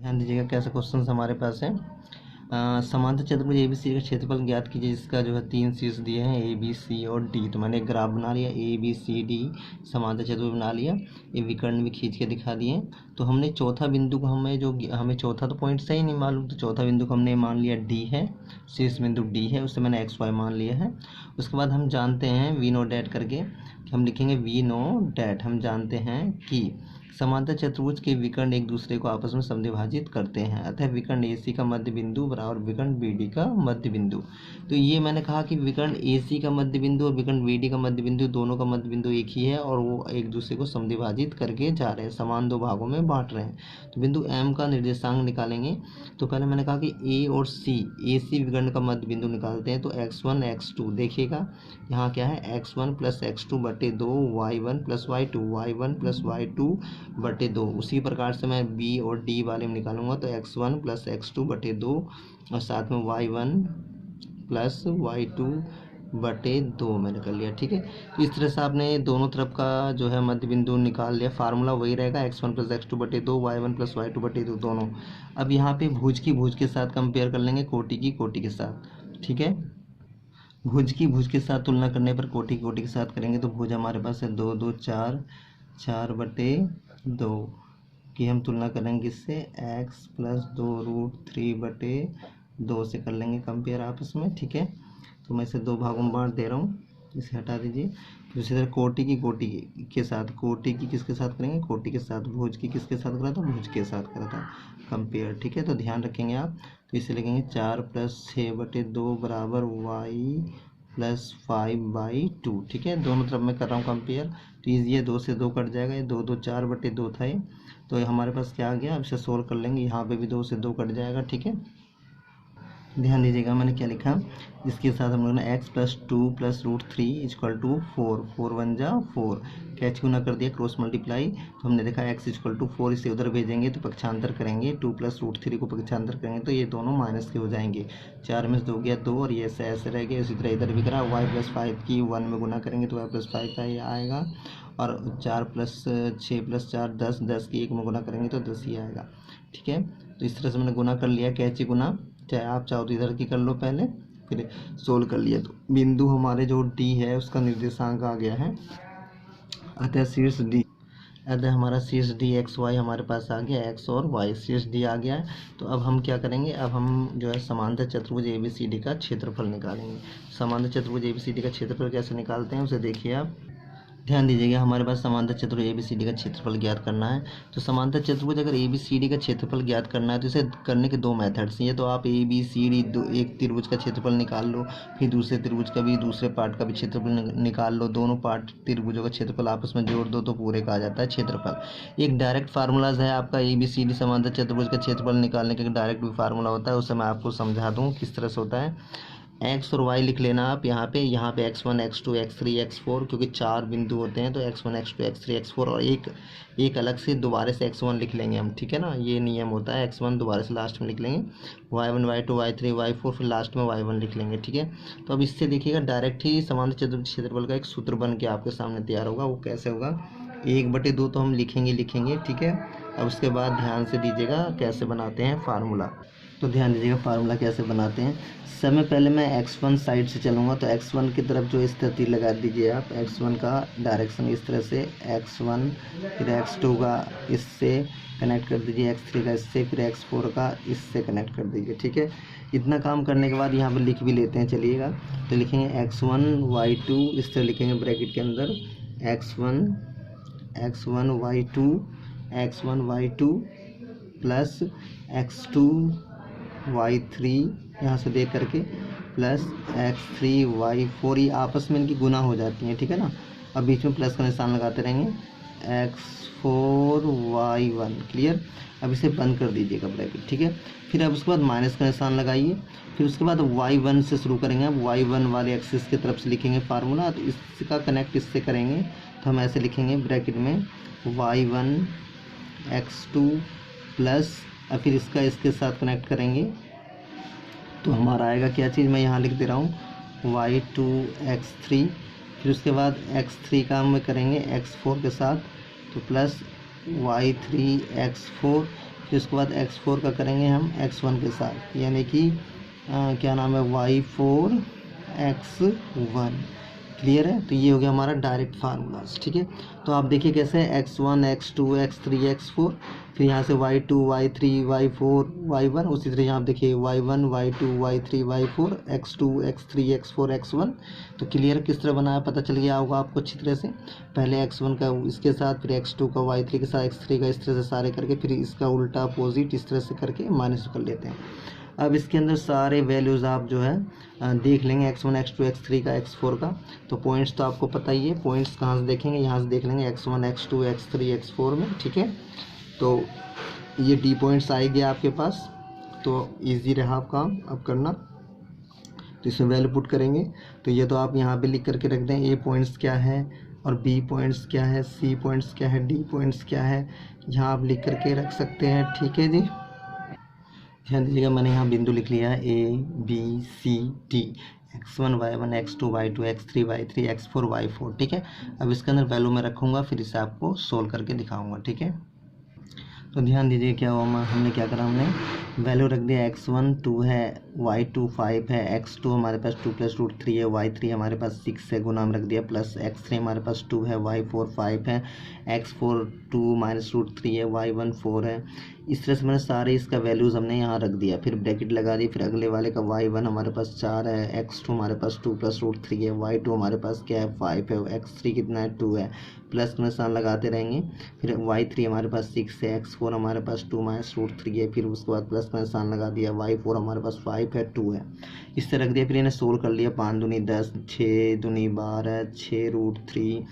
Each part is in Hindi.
ध्यान दीजिएगा कैसे क्वेश्चन हमारे पास है। समांतर चतुर्भुज ABC का क्षेत्रफल ज्ञात कीजिए, जिसका जो है 3 शीर्ष दिए हैं ABC और D। तो मैंने एक ग्राफ बना लिया, ABCD समांतर चतुर्भुज बना लिया, ये विकर्ण भी खींच के दिखा दिए। तो हमने चौथा बिंदु को हमें चौथा तो पॉइंट सही नहीं मालूम, तो चौथा बिंदु को हमने मान लिया D है, शीर्ष बिंदु D है, उससे मैंने XY मान लिया है। उसके बाद हम जानते हैं V नो डैट करके, हम लिखेंगे V नो डैट, हम जानते हैं कि समांतर चतुर्भुज के विकर्ण एक दूसरे को आपस में समद्विभाजित करते हैं, अतः विकर्ण AC का मध्य बिंदु बराबर विकर्ण BD का मध्य बिंदु। तो ये मैंने कहा कि विकर्ण AC का मध्य बिंदु और विकर्ण BD का मध्य बिंदु दोनों का मध्य बिंदु एक ही है और वो एक दूसरे को समद्विभाजित करके जा रहे हैं, समान दो भागों में बांट रहे हैं। तो बिंदु M का निर्देशांक निकालेंगे। तो पहले मैंने कहा कि A और C, AC विकर्ण का मध्य बिंदु निकालते हैं। तो x1 x2 देखिएगा, यहाँ क्या है x1 प्लस x2 बटे 2, y1 plus y2, y1 plus y2 बटे 2। उसी प्रकार से मैं B और D वाले में निकालूंगा। तो x1 प्लस x2 बटे 2 और साथ में y1 प्लस y2 बटे 2 मैंने कर लिया, ठीक है। तो इस तरह से आपने दोनों तरफ का जो है मध्य बिंदु निकाल लिया। फार्मूला वही रहेगा, x1 प्लस x2 बटे 2, y1 प्लस y2 बटे 2 दोनों। अब यहाँ पे भुज की भुज के साथ कंपेयर कर लेंगे, कोटि की कोटि के साथ, ठीक है। भुज की भुज के साथ तुलना करने पर कोटि कोटि के साथ करेंगे। तो भुज हमारे पास है 2 2 4, 4 बटे 2 की हम तुलना करेंगे इससे x प्लस 2 रूट 3 बटे 2 से कर लेंगे कंपेयर आपस में, ठीक है। तो मैं इसे दो भागों में बांट दे रहा हूँ, इसे हटा दीजिए। फिर उसी तरह कोटि की कोटि के साथ, कोटि की किसके साथ करेंगे, कोटि के साथ। भुज की किसके साथ करा था, भुज के साथ करा था कंपेयर, ठीक है। तो ध्यान रखेंगे आप। तो इसे लिखेंगे 4 प्लस 6 बटे 2 बराबर y प्लस 5/2, ठीक है। दोनों तरफ मैं कर रहा हूँ कंपेयर। तो ये 2 से 2 कट जाएगा, ये 2 2 4 बटे 2 था ये। तो ये हमारे पास क्या आ गया, अब इसे सोल्व कर लेंगे। यहाँ पे भी 2 से 2 कट जाएगा, ठीक है। ध्यान दीजिएगा मैंने क्या लिखा, इसके साथ हम लोग ने x plus 2 plus root 3 is equal to 4, 4 1 जा 4, कैच गुना कर दिया, क्रॉस मल्टीप्लाई। तो हमने देखा x इजक्वल टू 4, इसे उधर भेजेंगे तो पक्षांतर करेंगे, 2 प्लस रूट 3 को पक्षांतर करेंगे तो ये दोनों माइनस के हो जाएंगे। 4 में से 2 गया 2 और ये ऐसे रह गया। इसी तरह इधर भी करा, y प्लस 5 की 1 में गुना करेंगे तो y प्लस 5 का ये आएगा। और 4 प्लस 6 प्लस 4 10, 10 की 1 में गुना करेंगे तो 10 ही आएगा, ठीक है। तो इस तरह से मैंने गुना कर लिया, कैची गुना, चाहे आप चाहो तो इधर की कर लो पहले, फिर सोल्व कर लिया। तो बिंदु हमारे जो D है उसका निर्देशांक आ गया है, अतः शीर्ष D, अतः हमारा शीर्ष D XY हमारे पास आ गया, x और y शीर्ष D आ गया है। तो अब हम क्या करेंगे, अब हम जो है समांतर चतुर्भुज ABCD का क्षेत्रफल निकालेंगे। समांतर चतुर्भुज ABCD का क्षेत्रफल कैसे निकालते हैं उसे देखिए आप। ध्यान दीजिएगा, हमारे पास समांतर चतुर्भुज ABCD का क्षेत्रफल ज्ञात करना है। तो समांतर चतुर्भुज अगर ABCD का क्षेत्रफल ज्ञात करना है तो इसे करने के 2 मेथड्स हैं। ये तो आप ABCD एक त्रिभुज का क्षेत्रफल निकाल लो, फिर दूसरे त्रिभुज का भी, दूसरे पार्ट का भी क्षेत्रफल निकाल लो। दोनों पार्ट त्रिभुजों का क्षेत्रफल आपस में जोड़ दो तो पूरे का आ जाता है क्षेत्रफल। एक डायरेक्ट फार्मूलाज है आपका ABCD समांतर चतुर्भुज का क्षेत्रफल निकालने का, डायरेक्ट भी फार्मूला होता है, उससे मैं आपको समझा दूँ किस तरह से होता है। x और y लिख लेना आप यहाँ पे x1 x2 x3 x4, क्योंकि 4 बिंदु होते हैं तो x1 x2 x3 x4, और एक अलग से दोबारा से x1 लिख लेंगे हम, ठीक है ना। ये नियम होता है, x1 दोबारा से लास्ट में लिख लेंगे, y1 y2 y3 y4, फिर लास्ट में y1 लिख लेंगे, ठीक है। तो अब इससे देखिएगा डायरेक्ट ही समांतर चतुर्भुज क्षेत्रफल का एक सूत्र बन के आपके सामने तैयार होगा। वो कैसे होगा, 1/2 तो हम लिखेंगे, ठीक है। अब उसके बाद ध्यान से दीजिएगा कैसे बनाते हैं फार्मूला। तो ध्यान दीजिएगा फार्मूला कैसे बनाते हैं। सबसे पहले मैं x1 साइड से चलूँगा, तो x1 की तरफ जो इस तरह तीर लगा दीजिए आप, x1 का डायरेक्शन इस तरह से, x1 फिर x2 का इससे कनेक्ट कर दीजिए, x3 का इससे, फिर x4 का इससे कनेक्ट कर दीजिए, ठीक है। इतना काम करने के बाद यहाँ पर लिख भी लेते हैं, चलिएगा। तो लिखेंगे x1 y2, इस तरह लिखेंगे ब्रैकेट के अंदर, x1 y2 plus x2 y3 यहाँ से देख करके प्लस x3 y4, ये आपस में इनकी गुना हो जाती हैं, ठीक है ना। अब बीच में प्लस का निशान लगाते रहेंगे, x4 y1, क्लियर। अब इसे बंद कर दीजिएगा ब्रैकेट, ठीक है। फिर अब उसके बाद माइनस का निशान लगाइए, फिर उसके बाद y1 से शुरू करेंगे। अब y1 वाले एक्सिस की तरफ से लिखेंगे फार्मूला, तो इसका कनेक्ट इससे करेंगे, तो हम ऐसे लिखेंगे ब्रैकेट में y1 x2 प्लस, और फिर इसका इसके साथ कनेक्ट करेंगे तो हमारा आएगा क्या चीज़, मैं यहाँ लिख दे रहा हूँ y2 x3, फिर उसके बाद x3 का हम करेंगे x4 के साथ, तो प्लस y3 x4, फिर उसके बाद x4 का करेंगे हम x1 के साथ, यानी कि क्या नाम है y4 x1। क्लियर है। तो ये हो गया हमारा डायरेक्ट फार्मूलाज। ठीक है, तो आप देखिए कैसे x1 x2 x3 x4, फिर यहाँ से y2 y3 y4 y1, उसी तरह यहाँ आप देखिए y1 y2 y3 y4 x2 x3 x4 x1। तो क्लियर किस तरह बनाया पता चल गया होगा आपको अच्छी तरह से। पहले x1 का इसके साथ, फिर x2 का y3 के साथ, x3 का, इस तरह से सारे करके, फिर इसका उल्टा अपोजिट इस तरह से करके माइनस कर लेते हैं। अब इसके अंदर सारे वैल्यूज़ आप जो है देख लेंगे, x1 x2 x3 का x4 का। तो पॉइंट्स तो आपको पता ही है, पॉइंट्स कहाँ से देखेंगे, यहाँ से देख लेंगे x1 x2 x3 x4 में। ठीक है, तो ये डी पॉइंट्स आएंगे आपके पास, तो इजी रहा आप काम अब करना। तो इसमें वैल्यू पुट करेंगे, तो ये तो आप यहाँ पे लिख करके रख दें, ए पॉइंट्स क्या है और बी पॉइंट्स क्या है, सी पॉइंट्स क्या है, डी पॉइंट्स क्या है, यहाँ आप लिख करके रख सकते हैं। ठीक है जी, ध्यान दीजिएगा, मैंने यहाँ बिंदु लिख लिया है ABCD, x1 y1 x2 y2 x3 y3 x4 y4। ठीक है, अब इसके अंदर वैल्यू मैं रखूँगा, फिर इसे आपको सोल्व करके दिखाऊंगा। ठीक है, तो ध्यान दीजिए क्या हुआ, हमने क्या करा, हमने वैल्यू रख दिया, x1 2 है, y2 5 है, x2 हमारे पास 2 + √3 है, y3 हमारे पास 6 है, गुना में रख दिया, प्लस x3 हमारे पास 2 है, y4 5 है, x4 2 - √3 है, y1 4 है। इस तरह से मैंने सारे इसका वैल्यूज़ हमने यहाँ रख दिया, फिर ब्रैकेट लगा दी, फिर अगले वाले का y1 हमारे पास 4 है, x2 हमारे पास 2 + √3 है, y2 हमारे पास क्या है 5 है, x3 कितना है 2 है, प्लस का निशान लगाते रहेंगे। फिर y3 हमारे पास 6 है, x4 हमारे पास 2 - √3 है, फिर उसके बाद प्लस का निशान लगा दिया, y4 हमारे पास 5 है 2 है, इस तरह रख दिया। फिर इन्हें सोल्व कर लिया, 5 दूनी 10, 6 दूनी 12, 6 √3,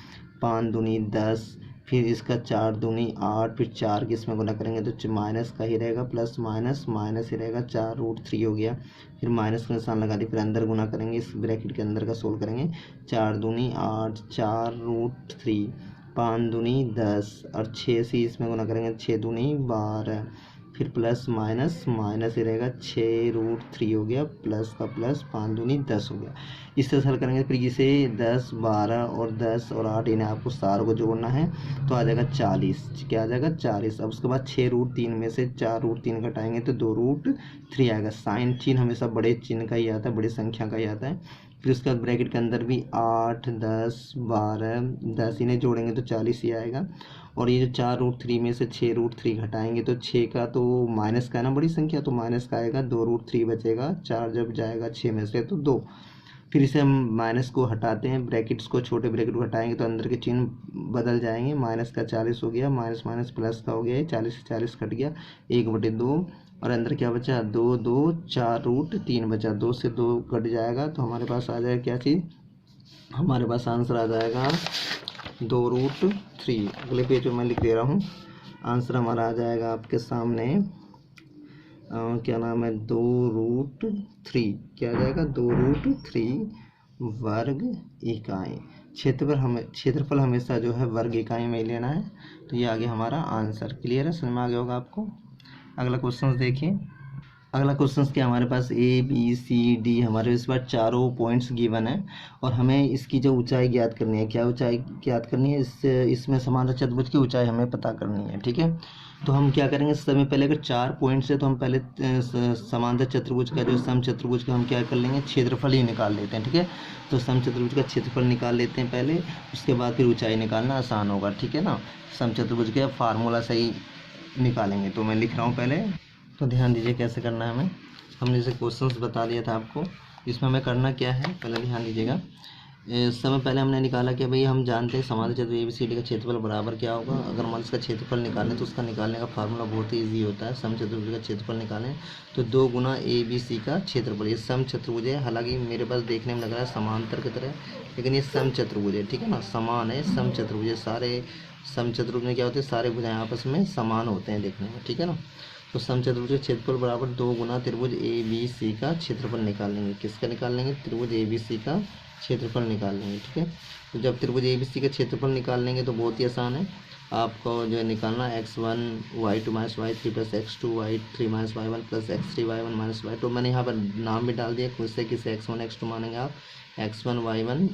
5 दूनी 10, फिर इसका 4 दूनी 8, फिर 4 की इसमें गुना करेंगे तो माइनस का ही रहेगा, प्लस माइनस माइनस ही रहेगा, 4 √3 हो गया। फिर माइनस का निशान लगा दी, फिर अंदर गुना करेंगे, इस ब्रैकेट के अंदर का सोल्व करेंगे, 4 दूनी 8, 4 √3, 5 दूनी 10, और 6 से इसमें गुना करेंगे, 6 दूनी 12, फिर प्लस माइनस माइनस ही रहेगा, 6 √3 हो गया, प्लस का प्लस, 5 दूनी 10 हो गया। इस तरह हल करेंगे, फिर इसे 10 12 और 10 और 8 इन्हें आपको सारों को जोड़ना है, तो आ जाएगा 40। क्या आ जाएगा 40। अब उसके बाद 6 √3 में से 4 √3 घटाएंगे तो 2 √3 आएगा। साइन चिन्ह हमेशा बड़े चिन्ह का ही आता है, बड़ी संख्या का ही आता है। फिर उसके बाद ब्रैकेट के अंदर भी 8 10 12 10 इन्हें जोड़ेंगे तो 40 ही आएगा। और ये जो 4 √3 में से 6 √3 घटाएंगे तो 6 का तो माइनस का है ना बड़ी संख्या, तो माइनस का आएगा, 2 √3 बचेगा, 4 जब जाएगा 6 में से तो 2। फिर इसे हम माइनस को हटाते हैं, ब्रैकेट्स को, छोटे ब्रैकेट को हटाएंगे तो अंदर के चिन्ह बदल जाएंगे, माइनस का 40 हो गया, माइनस माइनस प्लस का हो गया, 40 से 40 कट गया, 1/2, और अंदर क्या बचा, 2 2 4 √3 बचा, 2 से 2 कट जाएगा, तो हमारे पास आ जाएगा क्या चीज़, हमारे पास आंसर आ जाएगा 2 √3। अगले पेज पर मैं लिख दे रहा हूँ, आंसर हमारा आ जाएगा आपके सामने क्या नाम है, 2 √3, क्या आ जाएगा 2 √3 वर्ग इकाई। क्षेत्रफल हमेशा जो है वर्ग इकाई में ही लेना है। तो ये आ गया हमारा आंसर। क्लियर है, समझ में आ गया होगा आपको। अगला क्वेश्चन देखिए, अगला क्वेश्चन क्या हमारे पास ABCD, हमारे इस बार चारों पॉइंट्स गिवन है और हमें इसकी जो ऊंचाई ज्ञात करनी है। क्या ऊंचाई ज्ञात करनी है, इसमें समांतर चतुर्भुज की ऊंचाई हमें पता करनी है। ठीक है, तो हम क्या करेंगे, समय पहले अगर 4 पॉइंट्स है तो हम पहले समांतर चतुर्भुज का जो समचतुर्भुज का हम क्या कर लेंगे, क्षेत्रफल ही निकाल लेते हैं। ठीक है, तो समचतुर्भुज का क्षेत्रफल निकाल लेते हैं पहले, उसके बाद फिर ऊंचाई निकालना आसान होगा। ठीक है ना, समचतुर्भुज का फार्मूला सही निकालेंगे। तो मैं लिख रहा हूँ पहले, तो ध्यान दीजिए कैसे करना है हमें। हमने जैसे क्वेश्चंस बता दिया था आपको, इसमें हमें करना क्या है, पहले ध्यान दीजिएगा। समय पहले हमने निकाला कि भाई हम जानते हैं समांतर चतुर्भुज ABCD का क्षेत्रफल बराबर क्या होगा। अगर मान इसका क्षेत्रफल निकालें तो उसका निकालने का फार्मूला बहुत ही ईजी होता है। समचतुर्भुज का क्षेत्रफल निकालें तो 2 गुना ABC का क्षेत्रफल। ये समचतुर्भुज है, हालांकि मेरे पास देखने में लग रहा है समांतर की तरह, लेकिन ये समचतुर्भुज है। ठीक है ना, समान है, समचतुर्भुज है। सारे समचतुर्भुज में क्या होते हैं, सारे भुजाएं आपस में समान होते हैं देखने में। ठीक है ना, तो समचतुर्भुज का क्षेत्रफल बराबर 2 गुना त्रिभुज ABC का क्षेत्रफल निकाल लेंगे। किसका निकाल लेंगे, त्रिभुज ABC का क्षेत्रफल निकाल लेंगे। ठीक है, तो जब त्रिभुज ABC का क्षेत्रफल निकाल लेंगे तो बहुत ही आसान है, आपको जो है निकालना x1 y2 - y3 plus x2 y3 - y1 plus x3 y1 - y2। मैंने यहाँ पर नाम भी डाल दिया खुद से, किसे x1 x2 मानेंगे आप, x1 y1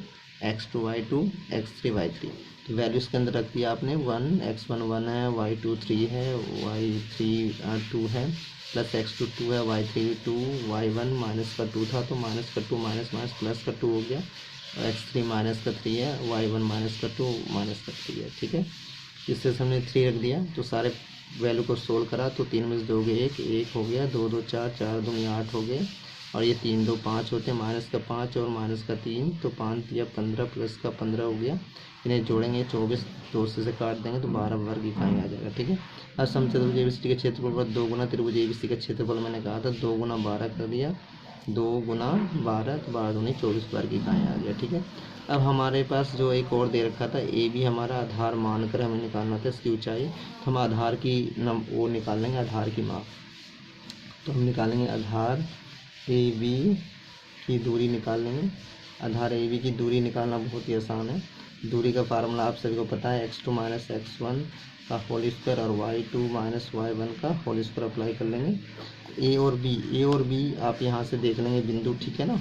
x2 y2 x3 y3। तो वैल्यूज़ के अंदर रख दिया आपने 1, x1 1 है, y2 3 है, y3 2 है, प्लस x2 2 है, y3 2, y1 माइनस का 2 था तो माइनस का 2 माइनस माइनस प्लस का 2 हो गया, और x3 माइनस का 3 है, y1 माइनस का 2 माइनस का 3 है। ठीक है, इससे हमने 3 रख दिया तो सारे वैल्यू को सोल्व करा तो 3 में से 2 गए 1, 1 हो गया, 2 2 4, 4 दूनी 8 हो गए, और ये 3 2 5 होते हैं, माइनस का 5 और माइनस का 3 तो 5 या 15 प्लस का 15 हो गया। इन्हें जोड़ेंगे 24 2 से काट देंगे तो 12 वर्ग इकाई आ जाएगा। ठीक है, अब समचतुर्भुज एबीसी के क्षेत्रफल पर 2 गुना त्रिभुज एबीसी का क्षेत्रफल मैंने कहा था 2 गुना 12 कर दिया, 2 गुना 12 तो 12 दूनी 24 वर्ग इकाई आ गया। ठीक है, अब हमारे पास जो एक और दे रखा था ए बी हमारा आधार मानकर हमें निकालना था इसकी ऊंचाई, तो हम आधार की वो निकाल लेंगे, आधार की माप। तो हम निकालेंगे आधार ए बी की दूरी निकाल लेंगे। आधार ए बी की दूरी निकालना बहुत ही आसान है। दूरी का फार्मूला आप सभी को पता है, x2 माइनस x1 का होल स्क्वायर और y2 माइनस y1 का होल स्क्वायर अप्लाई कर लेंगे। ए और बी आप यहाँ से देख लेंगे बिंदु, ठीक है ना,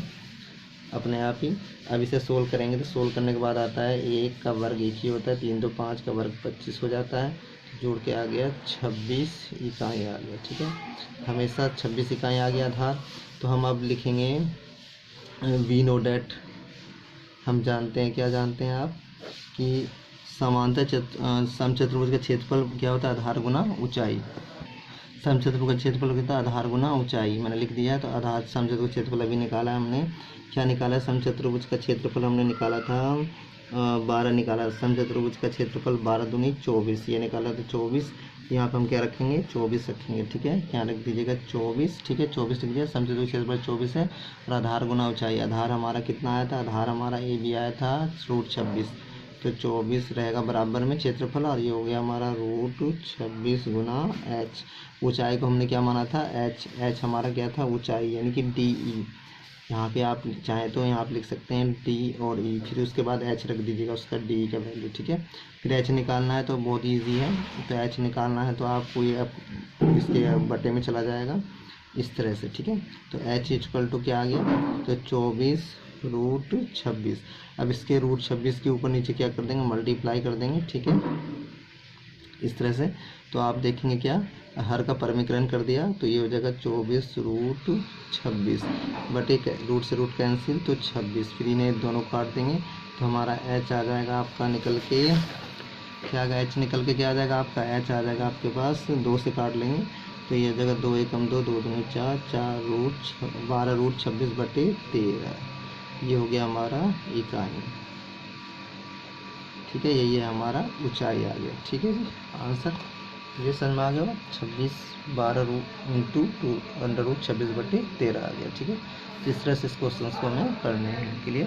अपने आप ही। अब इसे सोल्व करेंगे तो सोल्व करने के बाद आता है 1 का वर्ग 1 ही होता है, 3 2 5 का वर्ग 25 हो जाता है, जोड़ के आ गया 26 इकाई आ गया। ठीक है, हमेशा 26 इकाई आ गया आधार। तो हम अब लिखेंगे वी नो डैट, हम जानते हैं, क्या जानते हैं आप, कि समांतर समचतुर्भुज का क्षेत्रफल क्या होता है, आधार गुना ऊंचाई। समचतुर्भुज का क्षेत्रफल कितना, आधार गुना ऊंचाई मैंने लिख दिया है। तो आधार समचतुर्भुज क्षेत्रफल अभी निकाला है हमने, क्या निकाला है, समचतुर्भुज का क्षेत्रफल हमने निकाला था 12 निकाला, समचतुर्भुज का क्षेत्रफल 12 दूनी 24 ये निकाला तो 24, यहाँ पर हम क्या रखेंगे 24 रखेंगे। ठीक है, यहाँ रख दीजिएगा 24। ठीक है, 24 लिख दिया, समचतुर्भुज क्षेत्रफल 24 है, और आधार गुना ऊंचाई, आधार हमारा कितना आया था, आधार हमारा ए बी आया था √26, तो 24 रहेगा बराबर में क्षेत्रफल, और ये हो गया हमारा √26 गुना h। ऊंचाई को हमने क्या माना था, h हमारा क्या था, ऊंचाई यानी कि डी ई। यहाँ पे आप चाहें तो यहाँ आप लिख सकते हैं डी और ई, फिर उसके बाद h रख दीजिएगा उसका डी का वैल्यू। ठीक है, फिर h निकालना है तो बहुत ईजी है, तो h निकालना है तो आपको ये इसके बटे में चला जाएगा इस तरह से। ठीक है, तो h इक्वल टू क्या आ गया, तो 24√26। अब इसके √26 के ऊपर नीचे क्या कर देंगे, मल्टीप्लाई कर देंगे। ठीक है, इस तरह से। तो आप देखेंगे क्या, हर का परमीकरण कर दिया तो ये हो जाएगा 24√26 बटे रूट से रूट कैंसिल तो 26, फिर इन्हें दोनों काट देंगे तो हमारा h आ जाएगा आपका निकल के क्या, h निकल के क्या आ जाएगा आपका, h आ जाएगा आपके पास 2 से काट लेंगे तो ये जगह 2 1 2 2 2 4 12√26 बटे 13, ये हो गया हमारा इकाई। ठीक है, यही है हमारा ऊंचाई आ गया। ठीक है जी, आंसर ये समझ में आ गया, 26 12 इंटू 2 √26 बटे 13 आ गया। ठीक है, इस तरह से इस क्वेश्चन को हमें करने हैं के लिए